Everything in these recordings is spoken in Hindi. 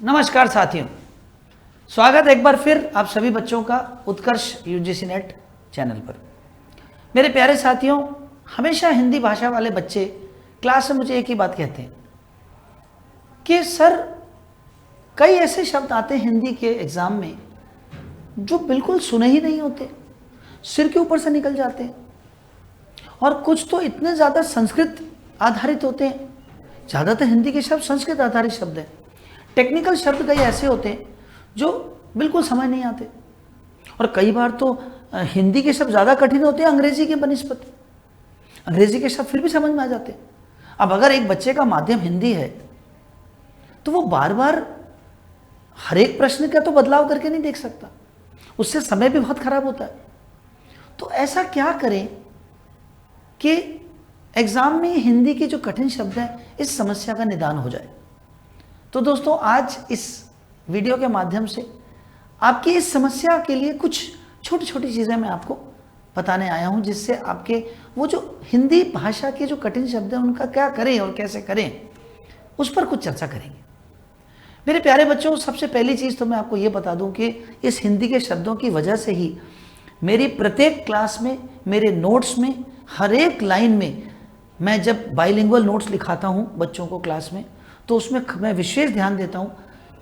नमस्कार साथियों, स्वागत है एक बार फिर आप सभी बच्चों का उत्कर्ष यूजीसी नेट चैनल पर। मेरे प्यारे साथियों, हमेशा हिंदी भाषा वाले बच्चे क्लास में मुझे एक ही बात कहते हैं कि सर कई ऐसे शब्द आते हैं हिंदी के एग्ज़ाम में जो बिल्कुल सुने ही नहीं होते, सिर के ऊपर से निकल जाते हैं, और कुछ तो इतने ज़्यादा संस्कृत आधारित होते हैं। ज़्यादातर हिंदी के शब्द संस्कृत आधारित शब्द हैं। टेक्निकल शब्द कई ऐसे होते हैं जो बिल्कुल समझ नहीं आते, और कई बार तो हिंदी के शब्द ज़्यादा कठिन होते हैं अंग्रेजी के बनिस्बत। अंग्रेजी के शब्द फिर भी समझ में आ जाते हैं। अब अगर एक बच्चे का माध्यम हिंदी है तो वो बार बार हर एक प्रश्न का तो बदलाव करके नहीं देख सकता, उससे समय भी बहुत खराब होता है। तो ऐसा क्या करें कि एग्जाम में हिंदी के जो कठिन शब्द हैं इस समस्या का निदान हो जाए। तो दोस्तों, आज इस वीडियो के माध्यम से आपकी इस समस्या के लिए कुछ छोटी छोटी चीज़ें मैं आपको बताने आया हूं, जिससे आपके वो जो हिंदी भाषा के जो कठिन शब्द हैं उनका क्या करें और कैसे करें उस पर कुछ चर्चा करेंगे। मेरे प्यारे बच्चों, सबसे पहली चीज़ तो मैं आपको ये बता दूं कि इस हिंदी के शब्दों की वजह से ही मेरी प्रत्येक क्लास में, मेरे नोट्स में, हर एक लाइन में, मैं जब बाइलिंगुअल नोट्स लिखाता हूं बच्चों को क्लास में, तो उसमें मैं विशेष ध्यान देता हूं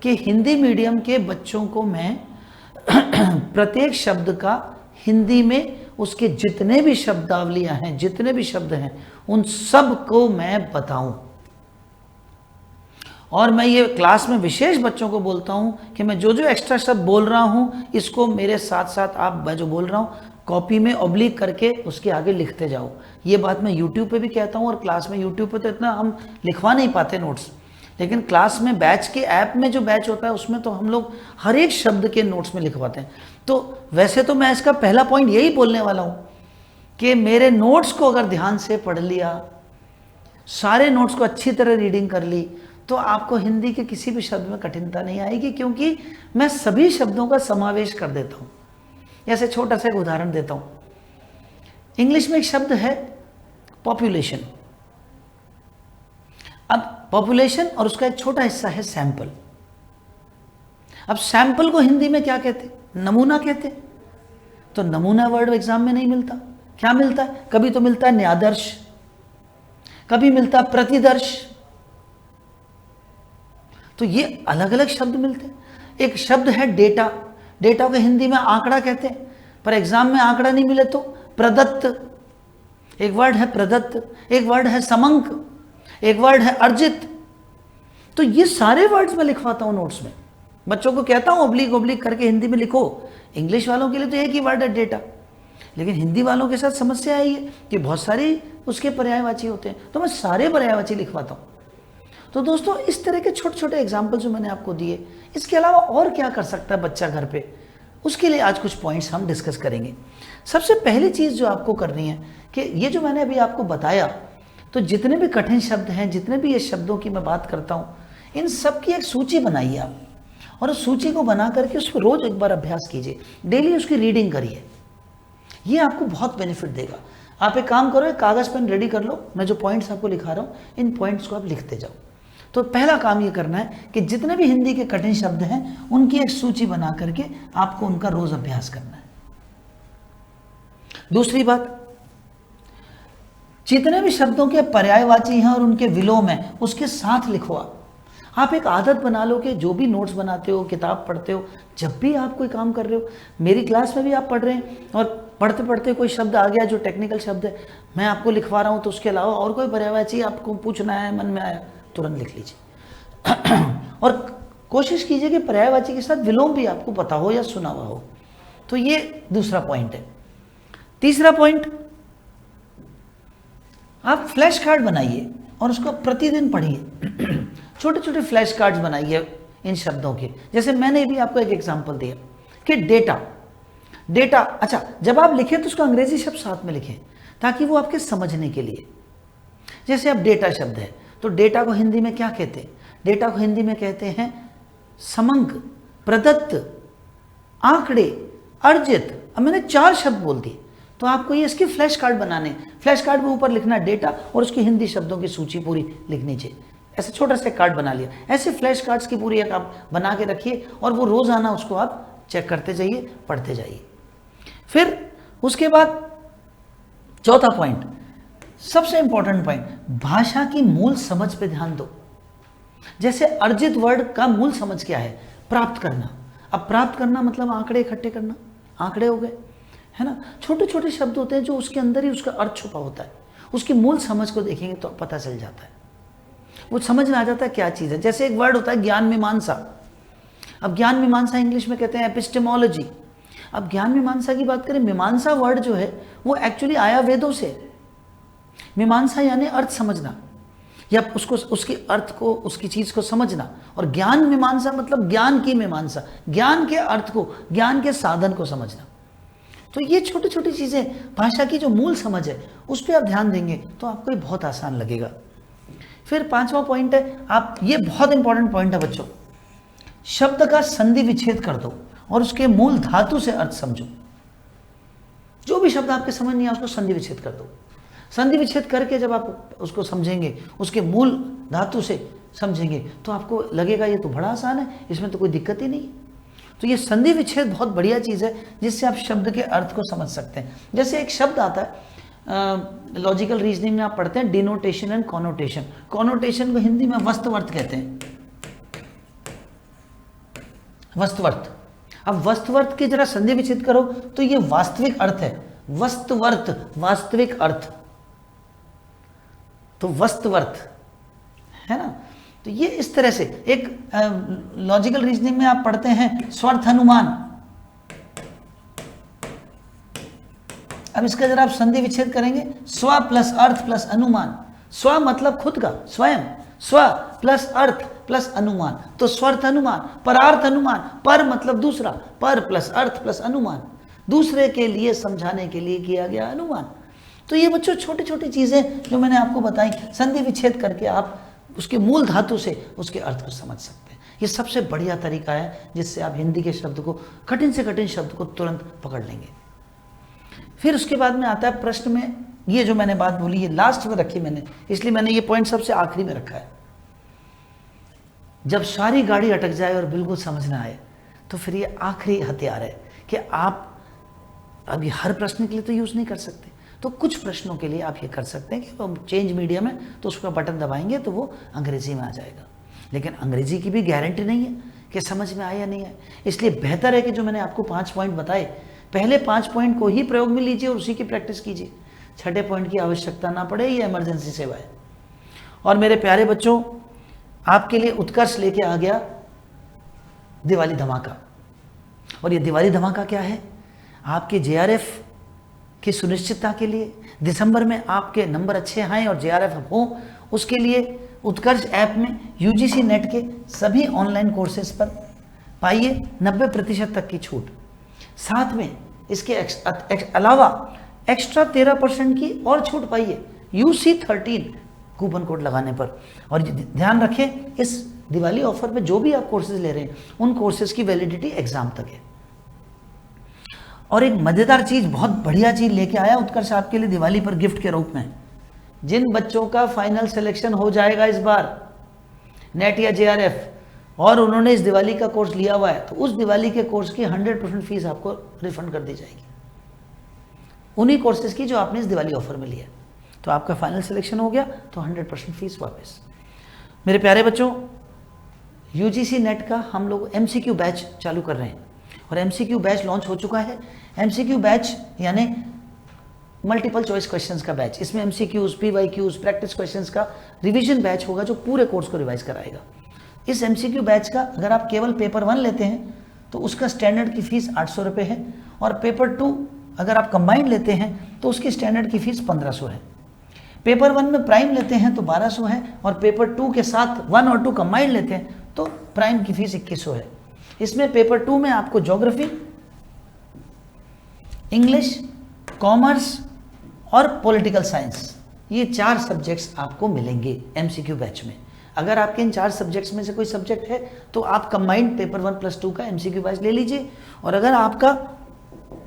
कि हिंदी मीडियम के बच्चों को मैं प्रत्येक शब्द का हिंदी में उसके जितने भी शब्दावलियां हैं, जितने भी शब्द हैं, उन सब को मैं बताऊं। और मैं ये क्लास में विशेष बच्चों को बोलता हूं कि मैं जो जो एक्स्ट्रा शब्द बोल रहा हूं इसको मेरे साथ साथ आप, मैं जो बोल रहा हूं, कॉपी में ऑब्लिक करके उसके आगे लिखते जाओ। ये बात मैं यूट्यूब पे भी कहता हूं, और क्लास में, यूट्यूब पे तो इतना हम लिखवा नहीं पाते नोट्स, लेकिन क्लास में बैच के ऐप में जो बैच होता है उसमें तो हम लोग हर एक शब्द के नोट्स में लिखवाते हैं। तो वैसे तो मैं इसका पहला पॉइंट यही बोलने वाला हूँ कि मेरे नोट्स को अगर ध्यान से पढ़ लिया, सारे नोट्स को अच्छी तरह रीडिंग कर ली, तो आपको हिंदी के किसी भी शब्द में कठिनता नहीं आएगी, क्योंकि मैं सभी शब्दों का समावेश कर देता हूँ। जैसे छोटा सा एक उदाहरण देता हूँ। इंग्लिश में एक शब्द है पॉपुलेशन। अब पॉपुलेशन और उसका एक छोटा हिस्सा है सैंपल। अब सैंपल को हिंदी में क्या कहते हैं? नमूना कहते हैं। तो नमूना वर्ड एग्जाम में नहीं मिलता। क्या मिलता है? कभी तो मिलता है न्यादर्श, कभी मिलता है प्रतिदर्श। तो ये अलग अलग शब्द मिलते हैं। एक शब्द है डेटा। डेटा को हिंदी में आंकड़ा कहते हैं, पर एग्जाम में आंकड़ा नहीं मिले तो प्रदत्त। एक वर्ड है प्रदत्त, एक वर्ड है समंक, एक वर्ड है अर्जित। तो ये सारे वर्ड्स मैं लिखवाता हूं नोट्स में, बच्चों को कहता हूं ऑब्लिक ऑब्लिक करके हिंदी में लिखो। इंग्लिश वालों के लिए तो एक ही वर्ड है डेटा, लेकिन हिंदी वालों के साथ समस्या आई है कि बहुत सारे उसके पर्यायवाची होते हैं, तो मैं सारे पर्यायवाची लिखवाता हूं। तो दोस्तों, इस तरह के छोटे छोटे एग्जाम्पल जो मैंने आपको दिए, इसके अलावा और क्या कर सकता है बच्चा घर पे, उसके लिए आज कुछ पॉइंट्स हम डिस्कस करेंगे। सबसे पहली चीज़ जो आपको करनी है कि ये जो मैंने अभी आपको बताया, तो जितने भी कठिन शब्द हैं, जितने भी ये शब्दों की मैं बात करता हूँ, इन सब की एक सूची बनाइए आप, और उस सूची को बना करके उस पर रोज़ एक बार अभ्यास कीजिए, डेली उसकी रीडिंग करिए। ये आपको बहुत बेनिफिट देगा। आप एक काम करो, एक कागज़ पेन रेडी कर लो, मैं जो पॉइंट्स आपको लिखा रहा हूँ इन पॉइंट्स को आप लिखते जाओ। तो पहला काम ये करना है कि जितने भी हिंदी के कठिन शब्द हैं उनकी एक सूची बना करके आपको उनका रोज अभ्यास करना है। दूसरी बात, जितने भी शब्दों के पर्यायवाची हैं और उनके विलोम हैं उसके साथ लिखो। आप एक आदत बना लो कि जो भी नोट्स बनाते हो, किताब पढ़ते हो, जब भी आप कोई काम कर रहे हो, मेरी क्लास में भी आप पढ़ रहे हैं और पढ़ते पढ़ते कोई शब्द आ गया जो टेक्निकल शब्द है, मैं आपको लिखवा रहा हूँ, तो उसके अलावा और कोई पर्यायवाची आपको पूछना है, मन में आया, तुरंत लिख लीजिए। और कोशिश कीजिए कि पर्यायवाची के साथ विलोम भी आपको पता हो या सुना हुआ हो। तो ये दूसरा पॉइंट है। तीसरा पॉइंट, आप फ्लैश कार्ड बनाइए और उसको प्रतिदिन पढ़िए। छोटे छोटे फ्लैश कार्ड्स बनाइए इन शब्दों के। जैसे मैंने भी आपको एक एग्जांपल दिया कि डेटा। डेटा, अच्छा, जब आप लिखें तो उसका अंग्रेजी शब्द साथ में लिखें ताकि वो आपके समझने के लिए। जैसे अब डेटा शब्द है, तो डेटा को हिंदी में क्या कहते हैं? डेटा को हिंदी में कहते हैं समंक, प्रदत्त, आंकड़े, अर्जित। अब मैंने 4 शब्द बोल दिए, तो आपको ये इसके फ्लैश कार्ड बनाने। फ्लैश कार्ड में ऊपर लिखना डेटा और उसकी हिंदी शब्दों की सूची पूरी लिखनी चाहिए। ऐसे छोटा सा कार्ड बना लिया। ऐसे फ्लैश कार्ड्स की पूरी एक आप बना के रखिए और वो रोजाना उसको आप चेक करते जाइए, पढ़ते जाइए। फिर उसके बाद चौथा पॉइंट, सबसे इंपॉर्टेंट पॉइंट, भाषा की मूल समझ पे ध्यान दो। जैसे अर्जित वर्ड का मूल समझ क्या है? प्राप्त करना। अब प्राप्त करना मतलब आंकड़े इकट्ठे करना, आंकड़े हो गए, है ना। छोटे छोटे शब्द होते हैं जो उसके अंदर ही उसका अर्थ छुपा होता है, उसकी मूल समझ को देखेंगे तो पता चल जाता है, वो समझ में आ जाता है क्या चीज़ है। जैसे एक वर्ड होता है ज्ञान मीमांसा। अब ज्ञान मीमांसा इंग्लिश में कहते हैं एपिस्टेमोलॉजी। अब ज्ञान मीमांसा की बात करें, मीमांसा वर्ड जो है वो एक्चुअली आया वेदों से। मीमांसा यानी अर्थ समझना या उसको, उसके अर्थ को, उसकी चीज़ को समझना। और ज्ञान मीमांसा मतलब ज्ञान की मीमांसा, ज्ञान के अर्थ को, ज्ञान के साधन को समझना। तो ये छोटी छोटी चीज़ें, भाषा की जो मूल समझ है उस पर आप ध्यान देंगे तो आपको ये बहुत आसान लगेगा। फिर पांचवा पॉइंट है, आप, ये बहुत इंपॉर्टेंट पॉइंट है बच्चों, शब्द का संधि विच्छेद कर दो और उसके मूल धातु से अर्थ समझो। जो भी शब्द आपके समझ नहीं आया उसको संधि विच्छेद कर दो। संधि विच्छेद करके जब आप उसको समझेंगे, उसके मूल धातु से समझेंगे तो आपको लगेगा ये तो बड़ा आसान है, इसमें तो कोई दिक्कत ही नहीं है। तो ये संधि विच्छेद बहुत बढ़िया चीज़ है जिससे आप शब्द के अर्थ को समझ सकते हैं। जैसे एक शब्द आता है, लॉजिकल रीजनिंग में आप पढ़ते हैं डिनोटेशन एंड कॉनोटेशन। कॉनोटेशन को हिंदी में वस्तुवर्थ कहते हैं, वस्तुवर्थ। अब वस्तुवर्थ की जरा संधि विच्छेद करो तो ये वास्तविक अर्थ है, वस्तुवर्थ, वास्तविक अर्थ, तो वस्तुवर्थ, है ना। तो ये इस तरह से एक लॉजिकल रीजनिंग में आप पढ़ते हैं स्वर्थ अनुमान। अब इसका जरा आप संधि विच्छेद करेंगे, स्व प्लस अर्थ प्लस अनुमान। स्व मतलब खुद का, स्वयं, स्व प्लस अर्थ प्लस अनुमान, तो स्वर्थ अनुमान। परार्थ अनुमान, पर मतलब दूसरा, पर प्लस अर्थ प्लस अनुमान, दूसरे के लिए समझाने के लिए किया गया अनुमान। तो ये बच्चों छोटी छोटी चीजें जो मैंने आपको बताई, संधि विच्छेद करके आप उसके मूल धातु से उसके अर्थ को समझ सकते हैं। ये सबसे बढ़िया तरीका है जिससे आप हिंदी के शब्द को, कठिन से कठिन शब्द को तुरंत पकड़ लेंगे। फिर उसके बाद में आता है प्रश्न में, ये जो मैंने बात बोली ये लास्ट में रखी मैंने, इसलिए मैंने ये पॉइंट सबसे आखिरी में रखा है। जब सारी गाड़ी अटक जाए और बिल्कुल समझ ना आए तो फिर ये आखिरी हथियार है कि आप अभी हर प्रश्न के लिए तो यूज़ नहीं कर सकते, तो कुछ प्रश्नों के लिए आप ये कर सकते हैं कि वो चेंज मीडियम है तो उसका बटन दबाएंगे तो वो अंग्रेजी में आ जाएगा। लेकिन अंग्रेजी की भी गारंटी नहीं है कि समझ में आए या नहीं आए, इसलिए बेहतर है कि जो मैंने आपको 5 पॉइंट बताए, पहले 5 पॉइंट को ही प्रयोग में लीजिए और उसी की प्रैक्टिस कीजिए। 6ठे पॉइंट की आवश्यकता ना पड़े, ये इमरजेंसी सेवा है। और मेरे प्यारे बच्चों, आपके लिए उत्कर्ष लेके आ गया दिवाली धमाका। और ये दिवाली धमाका क्या है? आपके JRF की सुनिश्चितता के लिए, दिसंबर में आपके नंबर अच्छे आए और JRF हो, उसके लिए उत्कर्ष ऐप में UGC नेट के सभी ऑनलाइन कोर्सेज पर पाइए 90% तक की छूट। साथ में इसके अलावा एक्स्ट्रा 13% की और छूट पाइए UC13 कूपन कोड लगाने पर। और ध्यान रखें, इस दिवाली ऑफर में जो भी आप कोर्सेज ले रहे हैं उन कोर्सेज की वैलिडिटी एग्जाम तक है। और एक मजेदार चीज, बहुत बढ़िया चीज लेके आया उत्कर्ष आपके लिए दिवाली पर गिफ्ट के रूप में। जिन बच्चों का फाइनल सिलेक्शन हो जाएगा इस बार नेट या JRF और उन्होंने इस दिवाली का कोर्स लिया हुआ है, तो उस दिवाली के कोर्स की 100% फीस आपको रिफंड कर दी जाएगी, उन्हीं कोर्सेज की जो आपने इस दिवाली ऑफर में लिया। तो आपका फाइनल सिलेक्शन हो गया तो 100% फीस वापस। मेरे प्यारे बच्चों, UGC नेट का हम लोग MCQ बैच चालू कर रहे हैं और MCQ बैच लॉन्च हो चुका है। MCQ बैच यानी मल्टीपल चॉइस क्वेश्चंस का बैच। इसमें MCQs, PYQs, प्रैक्टिस क्वेश्चंस का रिवीजन बैच होगा जो पूरे कोर्स को रिवाइज कराएगा। इस MCQ बैच का अगर आप केवल पेपर 1 लेते हैं तो उसका स्टैंडर्ड की फीस 800 रुपये है, और पेपर 2 अगर आप कंबाइंड लेते हैं तो उसकी स्टैंडर्ड की फीस 1500 है। पेपर 1 में प्राइम लेते हैं तो 1200 है, और पेपर 2 के साथ 1 और 2 कंबाइंड लेते हैं तो प्राइम की फीस 2100 है। इसमें पेपर 2 में आपको ज्योग्राफी, इंग्लिश, कॉमर्स और पॉलिटिकल साइंस, ये 4 सब्जेक्ट्स आपको मिलेंगे MCQ बैच में। अगर आपके इन 4 सब्जेक्ट्स में से कोई सब्जेक्ट है तो आप कंबाइंड पेपर 1 + 2 का MCQ बैच ले लीजिए, और अगर आपका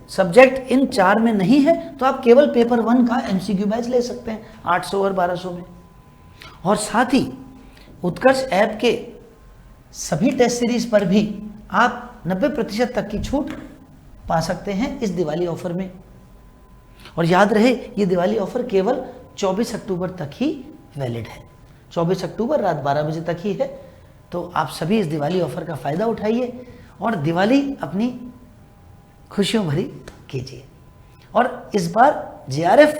सब्जेक्ट इन 4 में नहीं है तो आप केवल पेपर 1 का MCQ बैच ले सकते हैं 800 और 1200 में। और साथ ही उत्कर्ष ऐप के सभी टेस्ट सीरीज पर भी आप 90% तक की छूट पा सकते हैं इस दिवाली ऑफर में। और याद रहे ये दिवाली ऑफर केवल 24 अक्टूबर तक ही वैलिड है। 24 अक्टूबर रात 12 बजे तक ही है। तो आप सभी इस दिवाली ऑफर का फ़ायदा उठाइए और दिवाली अपनी खुशियों भरी कीजिए। और इस बार JRF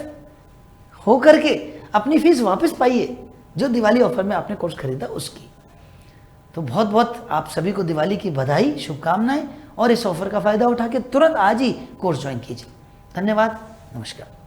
हो करके अपनी फीस वापस पाइए जो दिवाली ऑफर में आपने कोर्स खरीदा उसकी। तो बहुत बहुत आप सभी को दिवाली की बधाई, शुभकामनाएं और इस ऑफर का फ़ायदा उठा के तुरंत आज ही कोर्स ज्वाइन कीजिए। धन्यवाद, नमस्कार।